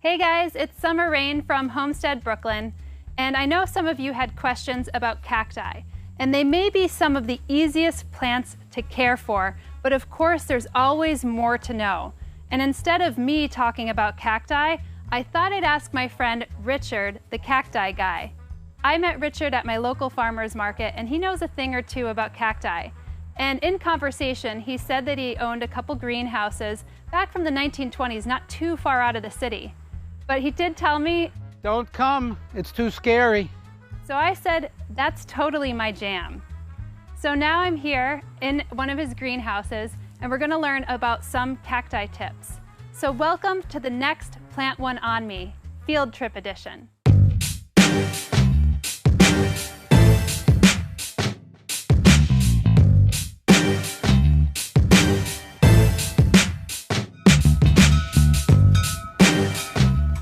Hey guys, it's Summer Rain from Homestead, Brooklyn, and I know some of you had questions about cacti, and they may be some of the easiest plants to care for, but of course there's always more to know. And instead of me talking about cacti, I thought I'd ask my friend Richard, the cacti guy. I met Richard at my local farmer's market, and he knows a thing or two about cacti. And in conversation, he said that he owned a couple greenhouses back from the 1920s, not too far out of the city. But he did tell me, "Don't come, it's too scary." So I said, that's totally my jam. So now I'm here in one of his greenhouses, and we're gonna learn about some cacti tips. So welcome to the next Plant One on Me, Field Trip Edition.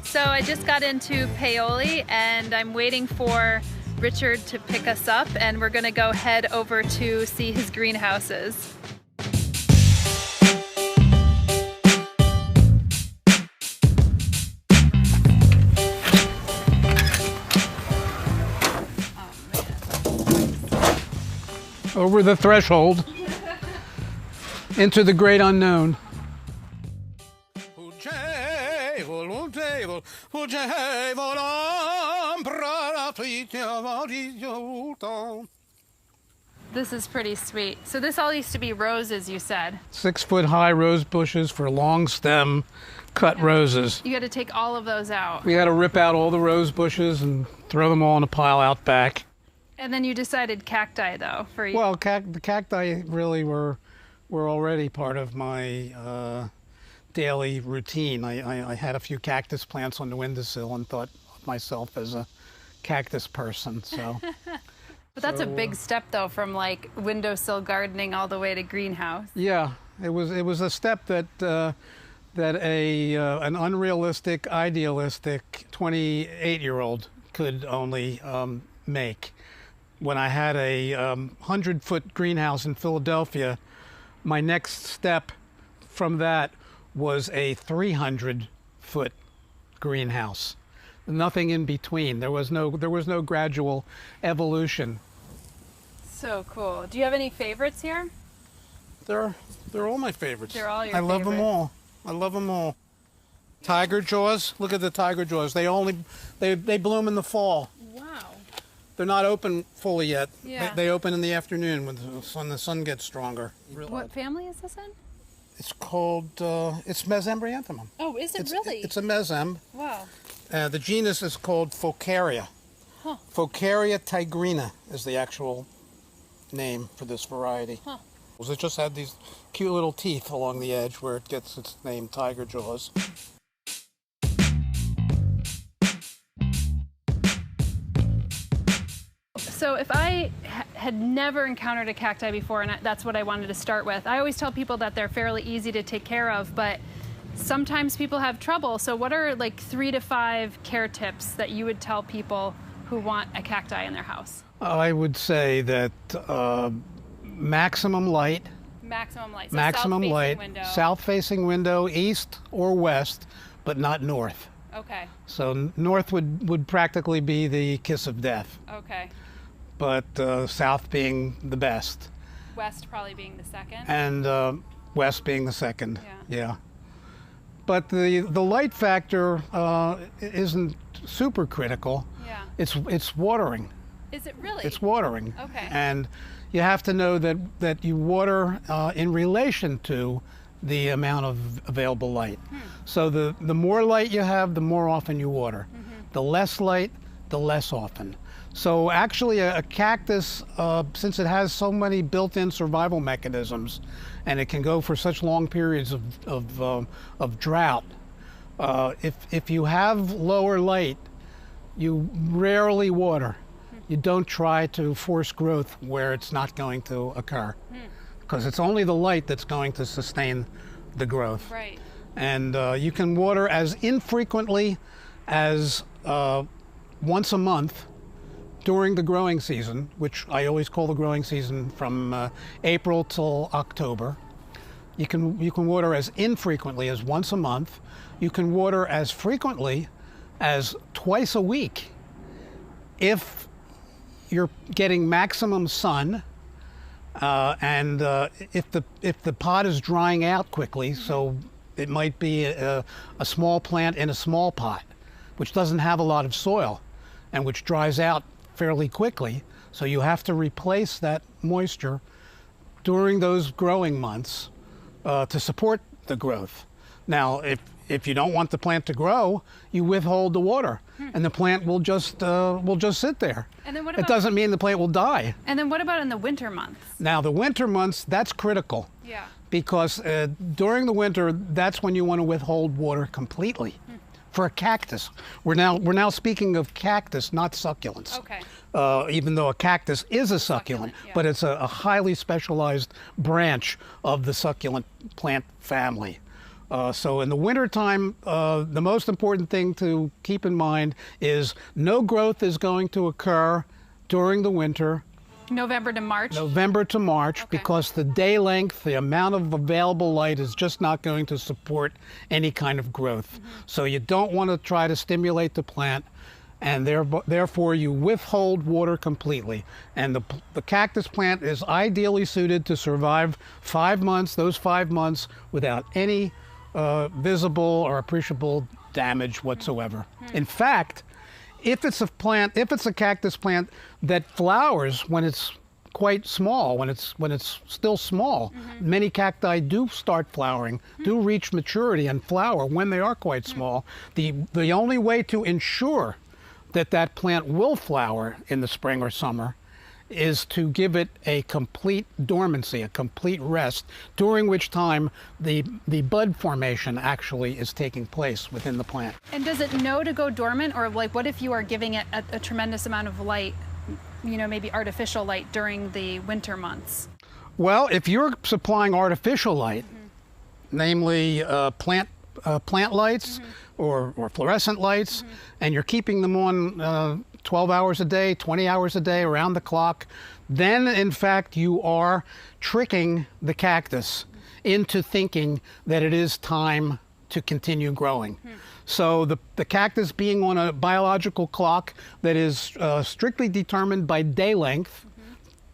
So I just got into Paoli and I'm waiting for Richard to pick us up, and we're gonna go head over to see his greenhouses. Over the threshold into the great unknown. This is pretty sweet. So this all used to be roses, you said? 6-foot high rose bushes for long stem cut roses. You had to take all of those out. We had to rip out all the rose bushes and throw them all in a pile out back. And then you decided cacti though for you. Well, the cacti really were already part of my daily routine. I had a few cactus plants on the windowsill and thought of myself as a cactus person. So. But that's a big step though, from like windowsill gardening all the way to greenhouse. Yeah, it was a step that an unrealistic, idealistic 28-year-old could only make. When I had a 100-foot greenhouse in Philadelphia, my next step from that was a 300-foot greenhouse. Nothing in between. There was no gradual evolution. So cool. Do you have any favorites here? They're all my favorites. They're all your I love favorites. them all. I love them all. Tiger jaws. Look at the tiger jaws. They bloom in the fall. Wow. They're not open fully yet. Yeah. They open in the afternoon when the sun gets stronger. What family is this in? It's called it's Mesembryanthemum. Oh, is it really? It's a mesem. Wow. The genus is called Phocaria. Huh. Phocaria tigrina is the actual name for this variety. Huh. It just had these cute little teeth along the edge where it gets its name, tiger jaws. So if I had never encountered a cacti before, and that's what I wanted to start with, I always tell people that they're fairly easy to take care of, but sometimes people have trouble. So what are like 3 to 5 care tips that you would tell people who want a cacti in their house? I would say that maximum light. Maximum light. So Maximum south-facing light. window. South-facing window, east or west, but not north. Okay. So north would practically be the kiss of death. Okay. But south being the best. West probably being the second. And west being the second. Yeah. But the light factor isn't super critical. Yeah. It's watering. Is it really? It's watering. Okay. And you have to know that you water in relation to the amount of available light. So the more light you have, the more often you water. The less light, the less often. So actually a cactus, since it has so many built-in survival mechanisms, and it can go for such long periods of drought, if you have lower light, you rarely water. You don't try to force growth where it's not going to occur, because it's only the light that's going to sustain the growth. Right. And you can water as infrequently as once a month during the growing season, which I always call the growing season from April till October. You can water as infrequently as once a month. You can water as frequently as twice a week. If you're getting maximum sun, and if the pot is drying out quickly, so it might be a small plant in a small pot, which doesn't have a lot of soil and which dries out fairly quickly. So you have to replace that moisture during those growing months to support the growth. Now, if you don't want the plant to grow, you withhold the water, and the plant will just sit there. And then what it about, doesn't mean the plant will die. And then what about in the winter months? Now, the winter months, that's critical. Yeah. Because during the winter, that's when you want to withhold water completely. For a cactus, we're now speaking of cactus, not succulents. Okay. Even though a cactus is a succulent, yeah. but it's a highly specialized branch of the succulent plant family. So in the wintertime, the most important thing to keep in mind is no growth is going to occur during the winter. November to March? November to March, okay. Because the day length, the amount of available light is just not going to support any kind of growth. So you don't want to try to stimulate the plant, and therefore you withhold water completely. And the cactus plant is ideally suited to survive 5 months, those 5 months, without any visible or appreciable damage whatsoever. In fact, if it's a cactus plant that flowers when it's quite small, when it's still small, many cacti do start flowering, do reach maturity and flower when they are quite small. The only way to ensure that plant will flower in the spring or summer is to give it a complete dormancy, a complete rest, during which time the bud formation actually is taking place within the plant. And does it know to go dormant, or like what if you are giving it a tremendous amount of light, you know, maybe artificial light during the winter months? Well, if you're supplying artificial light, namely plant lights or fluorescent lights, and you're keeping them on 12 hours a day, 20 hours a day, around the clock, then in fact you are tricking the cactus into thinking that it is time to continue growing. So the cactus being on a biological clock that is strictly determined by day length,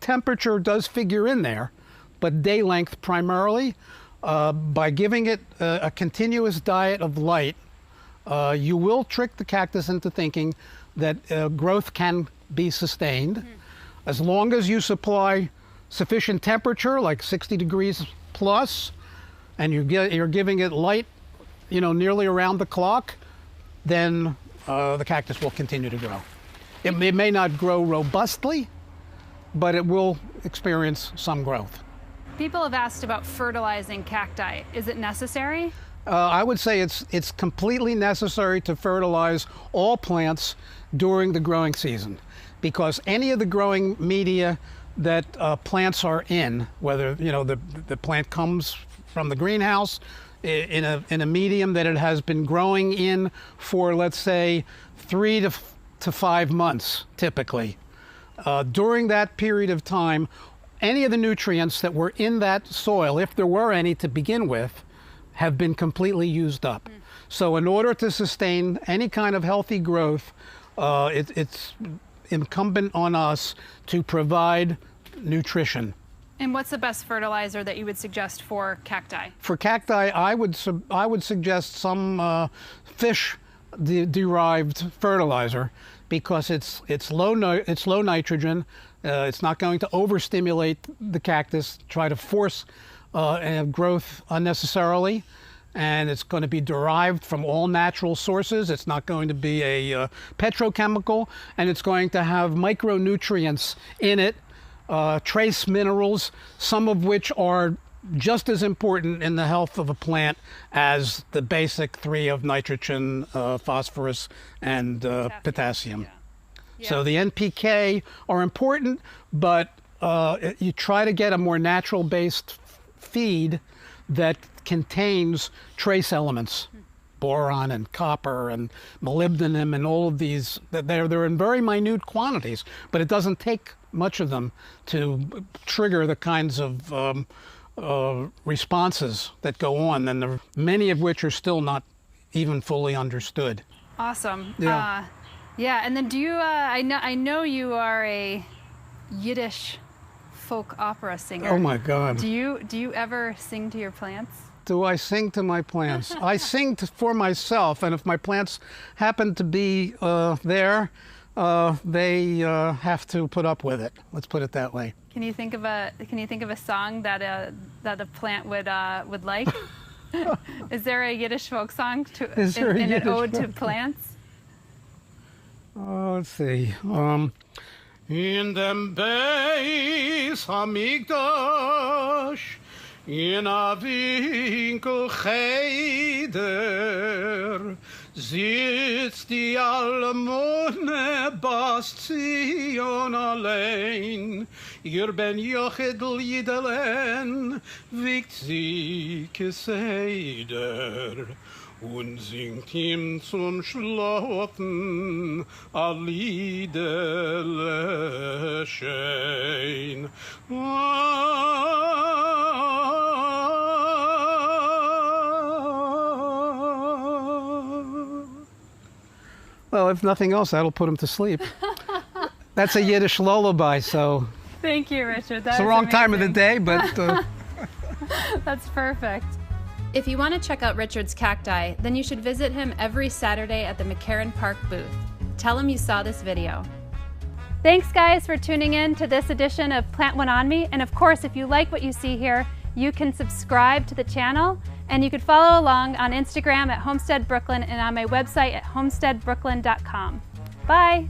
temperature does figure in there, but day length primarily, by giving it a continuous diet of light, you will trick the cactus into thinking that growth can be sustained as long as you supply sufficient temperature, like 60 degrees plus, and you're giving it light, you know, nearly around the clock, then the cactus will continue to grow. It may not grow robustly, but it will experience some growth. People have asked about fertilizing cacti. Is it necessary? I would say it's completely necessary to fertilize all plants during the growing season, because any of the growing media that plants are in, whether the plant comes from the greenhouse in a medium that it has been growing in for, let's say, 3 to 5 months typically, during that period of time, any of the nutrients that were in that soil, if there were any to begin with, have been completely used up. So in order to sustain any kind of healthy growth, it's incumbent on us to provide nutrition. And what's the best fertilizer that you would suggest for cacti? For cacti, I would suggest some fish-derived fertilizer, because it's low nitrogen. It's not going to overstimulate the cactus, try to force growth unnecessarily, and it's going to be derived from all natural sources. It's not going to be a petrochemical, and it's going to have micronutrients in it, trace minerals, some of which are just as important in the health of a plant as the basic 3 of nitrogen, phosphorus, and potassium. Yeah. So the NPK are important, but you try to get a more natural-based feed that contains trace elements, boron and copper and molybdenum and all of these. They're in very minute quantities, but it doesn't take much of them to trigger the kinds of responses that go on, and many of which are still not even fully understood. Awesome. Yeah. Yeah, and then do you, I know you are a Yiddish folk opera singer. Oh my God. Do you ever sing to your plants? Do I sing to my plants? I sing for myself, and if my plants happen to be there, they have to put up with it. Let's put it that way. Can you think of a song that a plant would like? Is there a Yiddish folk song in an ode to plants? Let's see. In dem Beis Hamikdash, in a winkel cheder, sitzt die Almone Bastion allein. Ihr ben Jochedl Yidelen, wiegt sie Keseder. Und singt ihm zum Schlafen a Liedele schein. Well, if nothing else, that'll put him to sleep. That's a Yiddish lullaby, so... Thank you, Richard. It's the wrong time of the day, but... That's perfect. If you want to check out Richard's cacti, then you should visit him every Saturday at the McCarran Park booth. Tell him you saw this video. Thanks guys for tuning in to this edition of Plant One On Me, and of course if you like what you see here, you can subscribe to the channel, and you can follow along on Instagram at Homestead Brooklyn and on my website at homesteadbrooklyn.com. Bye!